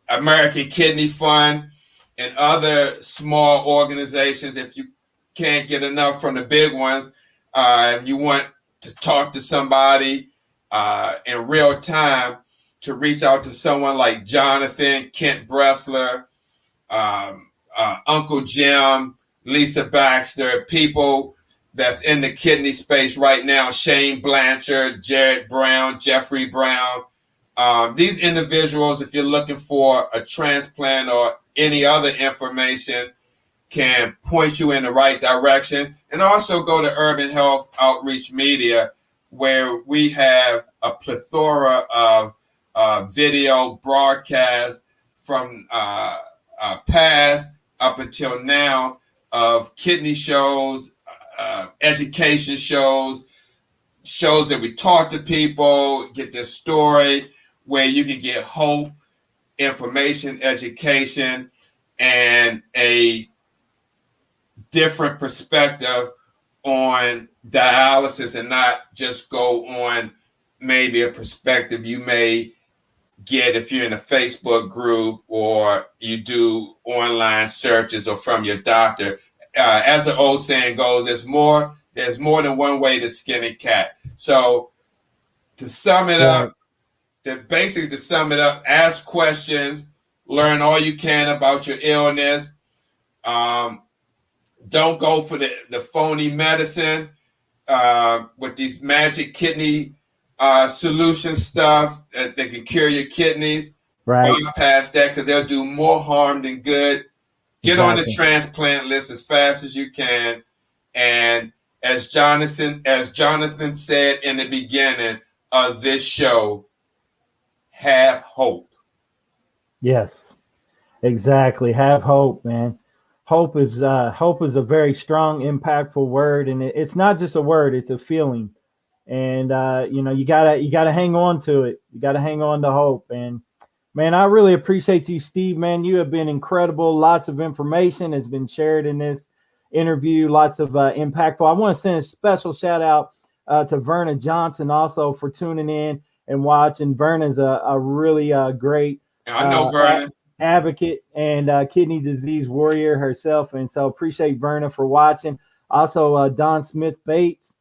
American Kidney Fund, and other small organizations. If you can't get enough from the big ones, if you want to talk to somebody in real time, to reach out to someone like Jonathan, Kent Bressler, Uncle Jim, Lisa Baxter, people that's in the kidney space right now. Shane Blanchard, Jared Brown, Jeffrey Brown. These individuals, if you're looking for a transplant or any other information, can point you in the right direction. And also go to Urban Health Outreach Media, where we have a plethora of video broadcasts from past up until now of kidney shows, education shows that we talk to people, get their story, where you can get hope, information, education, and a different perspective on dialysis, and not just go on maybe a perspective you may get if you're in a Facebook group or you do online searches or from your doctor. As the old saying goes, there's more than one way to skin a cat. So to sum it up, ask questions, learn all you can about your illness. Don't go for the phony medicine with these magic kidney solution stuff that can cure your kidneys. Right. Bypass that, because they'll do more harm than good. Get on the transplant list as fast as you can. And as Jonathan said in the beginning of this show, have hope. Yes, exactly. Have hope, man. Hope is a very strong, impactful word, and it's not just a word; it's a feeling. And you gotta hang on to it. You gotta hang on to hope. And man, I really appreciate you, Steve. Man, you have been incredible. Lots of information has been shared in this interview. Lots of impactful. I want to send a special shout out to Verna Johnson also for tuning in and watching. Verna's a really great advocate and kidney disease warrior herself, and so appreciate Verna for watching. Also, Don Smith Bates,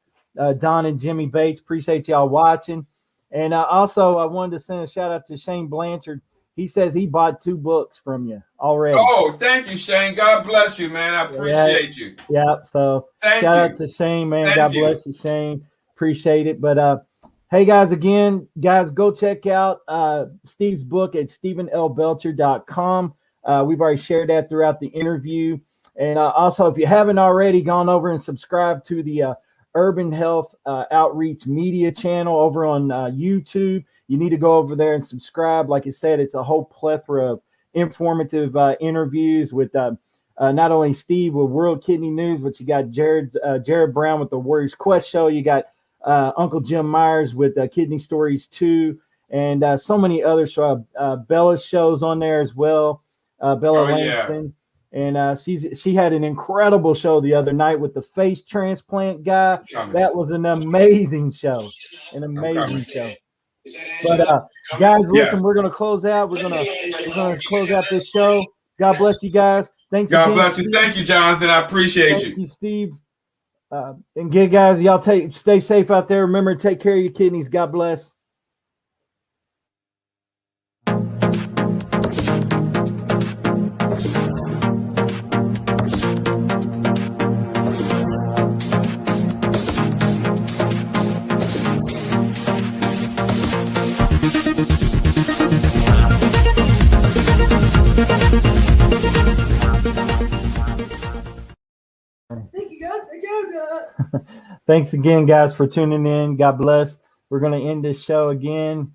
Don and Jimmy Bates, appreciate y'all watching. And also, I wanted to send a shout out to Shane Blanchard. He says he bought 2 books from you already. Oh, thank you, Shane. God bless you, man. I appreciate you. Yep. So shout out to Shane, man. God bless you, Shane. Appreciate it. But hey, guys, go check out Steve's book at stephenlbelcher.com. We've already shared that throughout the interview. And also, if you haven't already, gone over and subscribed to the Urban Health Outreach Media channel over on YouTube. You need to go over there and subscribe. Like I said, it's a whole plethora of informative interviews with not only Steve with World Kidney News, but you got Jared Brown with the Warriors Quest Show. You got Uncle Jim Myers with Kidney Stories 2, and so many other Bella's shows on there as well. Bella Langston. Yeah. And she had an incredible show the other night with the face transplant guy. That was an amazing show. But guys, listen, we're gonna close out. We're gonna close out this show. God bless you guys. Thanks. God bless you. Thank you, Jonathan. I appreciate you. Thank you, Steve. And good guys, y'all stay safe out there. Remember to take care of your kidneys. God bless. Thanks again, guys, for tuning in. God bless. We're going to end this show again.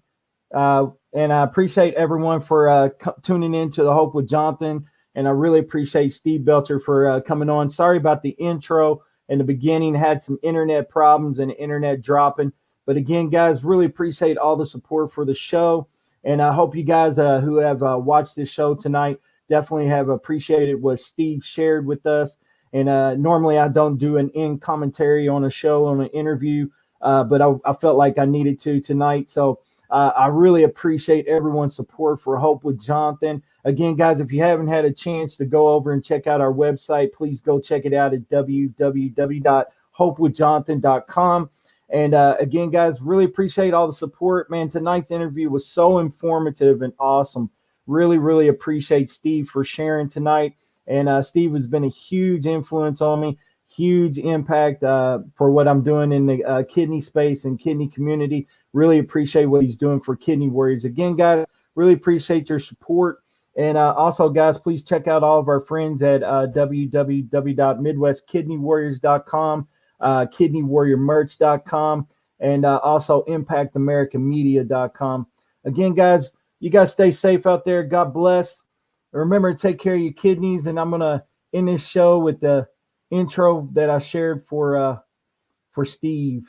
And I appreciate everyone for tuning in to the Hope with Jonathan. And I really appreciate Steve Belcher for coming on. Sorry about the intro in the beginning. Had some internet problems and internet dropping. But again, guys, really appreciate all the support for the show. And I hope you guys who have watched this show tonight definitely have appreciated what Steve shared with us. And normally I don't do an in commentary on a show, on an interview, but I felt like I needed to tonight. So I really appreciate everyone's support for Hope with Jonathan. Again, guys, if you haven't had a chance to go over and check out our website, please go check it out at www.hopewithjonathan.com. And again, guys, really appreciate all the support, man. Tonight's interview was so informative and awesome. Really, really appreciate Steve for sharing tonight. And Steve has been a huge influence on me, huge impact for what I'm doing in the kidney space and kidney community. Really appreciate what he's doing for Kidney Warriors. Again, guys, really appreciate your support. And also, guys, please check out all of our friends at www.midwestkidneywarriors.com, kidneywarriormerch.com, and also impactamericanmedia.com. Again, guys, you guys stay safe out there. God bless. Remember to take care of your kidneys. And I'm going to end this show with the intro that I shared for Steve.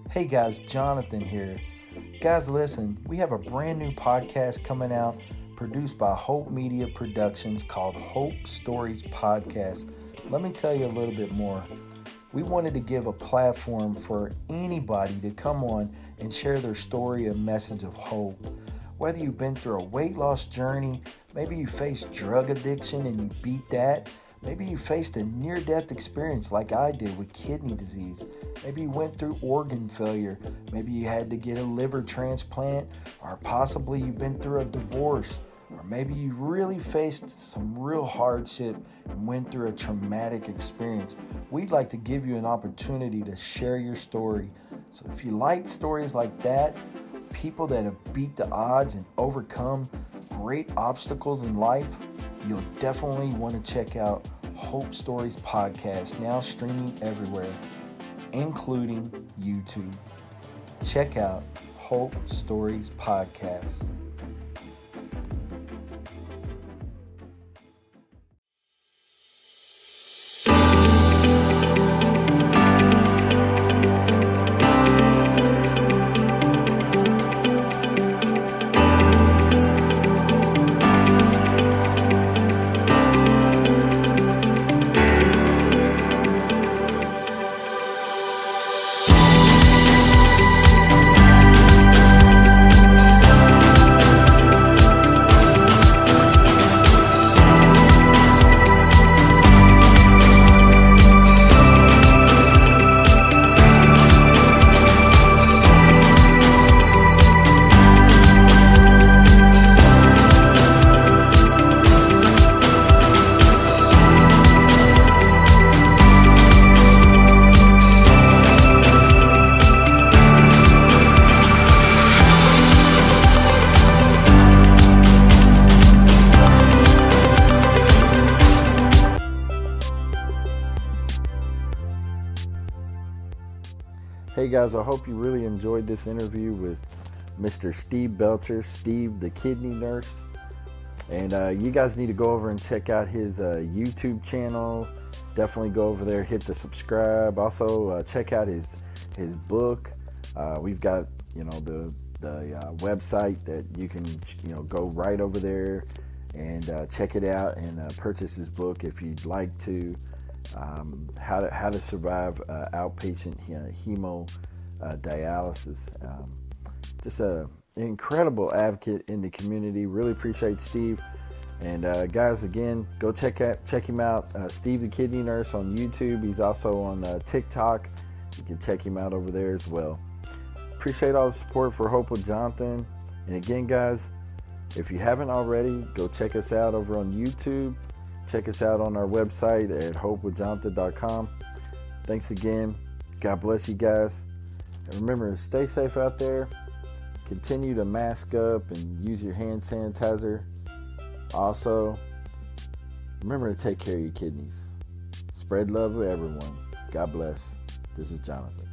Hey guys, Jonathan here. Guys, listen, we have a brand new podcast coming out produced by Hope Media Productions called Hope Stories Podcast. Let me tell you a little bit more. We wanted to give a platform for anybody to come on and share their story and message of hope. Whether you've been through a weight loss journey, maybe you faced drug addiction and you beat that, maybe you faced a near-death experience like I did with kidney disease. Maybe you went through organ failure. Maybe you had to get a liver transplant, or possibly you've been through a divorce. Or maybe you really faced some real hardship and went through a traumatic experience. We'd like to give you an opportunity to share your story. So if you like stories like that, people that have beat the odds and overcome great obstacles in life, you'll definitely want to check out Hope Stories Podcast, now streaming everywhere, including YouTube. Check out Hope Stories Podcast. Hey guys, I hope you really enjoyed this interview with Mr. Steve Belcher, Steve the kidney nurse. And you guys need to go over and check out his YouTube channel. Definitely go over there, hit the subscribe. Also check out his book. We've got the website that you can go right over there and check it out and purchase his book if you'd like to. How to survive outpatient hemodialysis. Just an incredible advocate in the community. Really appreciate Steve. And guys, again, go check him out. Steve the Kidney Nurse on YouTube. He's also on TikTok. You can check him out over there as well. appreciate all the support for Hope with Jonathan. And again, guys, if you haven't already, go check us out over on YouTube. Check us out on our website at hopewithjonathan.com. Thanks again. God bless you guys. And remember, stay safe out there. Continue to mask up and use your hand sanitizer. Also, remember to take care of your kidneys. Spread love with everyone. God bless. This is Jonathan.